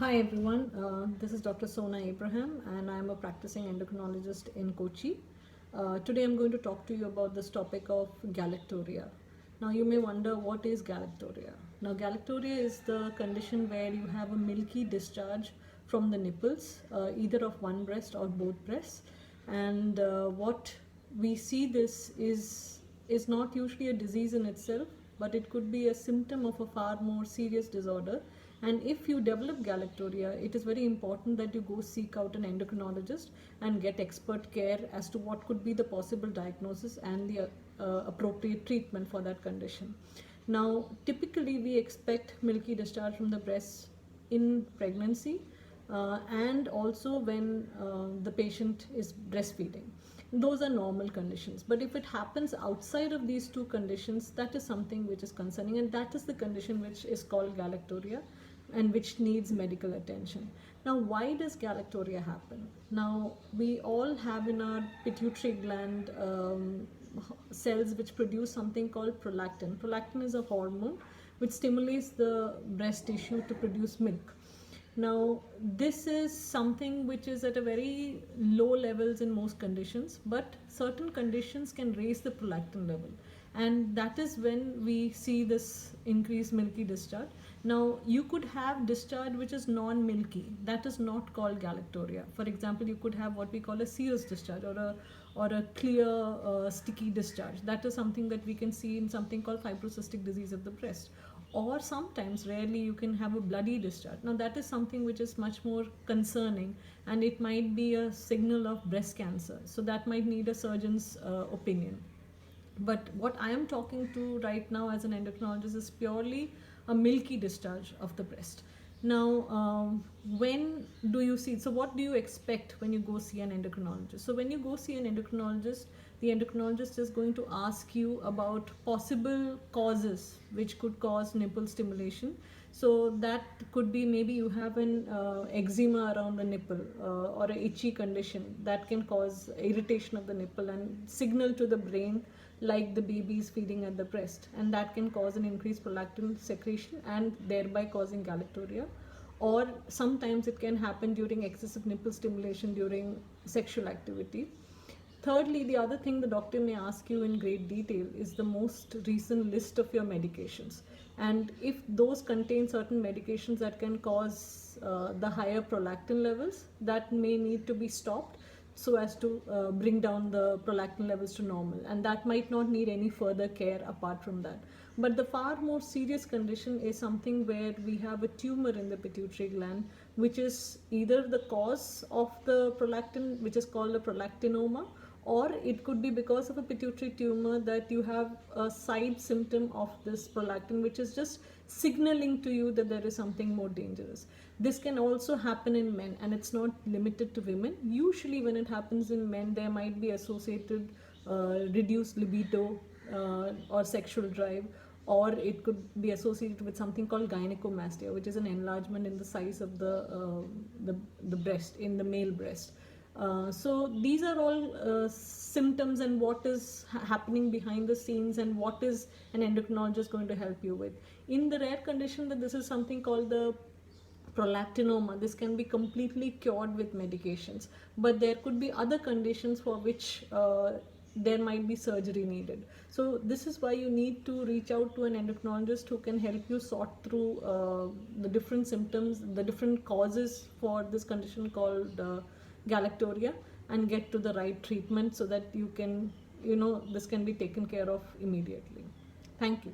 Hi everyone, this is Dr. Sona Abraham and I'm a practicing endocrinologist in Kochi. Today I'm going to talk to you about this topic of galactorrhea. Now you may wonder, what is galactorrhea? Now galactorrhea is the condition where you have a milky discharge from the nipples, either of one breast or both breasts. And what we see this is not usually a disease in itself, but it could be a symptom of a far more serious disorder. And if you develop galactorrhea, it is very important that you go seek out an endocrinologist and get expert care as to what could be the possible diagnosis and the appropriate treatment for that condition. Now, typically we expect milky discharge from the breast in pregnancy and also when the patient is breastfeeding. Those are normal conditions. But if it happens outside of these two conditions, that is something which is concerning, and that is the condition which is called galactorrhea and which needs medical attention. Now, why does galactorrhea happen? Now, we all have in our pituitary gland cells which produce something called prolactin. Prolactin is a hormone which stimulates the breast tissue to produce milk. Now, this is something which is at a very low levels in most conditions, but certain conditions can raise the prolactin level, and that is when we see this increased milky discharge. Now, you could have discharge which is non-milky, that is not called galactorrhea. For example, you could have what we call a serous discharge or a clear sticky discharge. That is something that we can see in something called fibrocystic disease of the breast. Or sometimes, rarely, you can have a bloody discharge. Now that is something which is much more concerning, and it might be a signal of breast cancer, so that might need a surgeon's opinion. But what I am talking to right now as an endocrinologist is purely a milky discharge of the breast. Now, when do you see? So, what do you expect when you go see an endocrinologist? So, when you go see an endocrinologist, the endocrinologist is going to ask you about possible causes which could cause nipple stimulation. So that could be, maybe you have an eczema around the nipple or an itchy condition that can cause irritation of the nipple and signal to the brain like the baby is feeding at the breast, and that can cause an increased prolactin secretion and thereby causing galactorrhea. Or sometimes it can happen during excessive nipple stimulation during sexual activity. Thirdly, the other thing the doctor may ask you in great detail is the most recent list of your medications. And if those contain certain medications that can cause the higher prolactin levels, that may need to be stopped so as to bring down the prolactin levels to normal. And that might not need any further care apart from that. But the far more serious condition is something where we have a tumor in the pituitary gland, which is either the cause of the prolactin, which is called a prolactinoma, or it could be because of a pituitary tumor that you have a side symptom of this prolactin, which is just signaling to you that there is something more dangerous. This can also happen in men, and it's not limited to women. Usually when it happens in men, there might be associated reduced libido or sexual drive, or it could be associated with something called gynecomastia, which is an enlargement in the size of the breast, in the male breast. So these are all symptoms, and what is happening behind the scenes, and what is an endocrinologist going to help you with. In the rare condition that this is something called the prolactinoma, this can be completely cured with medications, but there could be other conditions for which there might be surgery needed. So this is why you need to reach out to an endocrinologist who can help you sort through the different symptoms, the different causes for this condition called galactorrhea, and get to the right treatment so that you can, this can be taken care of immediately. Thank you.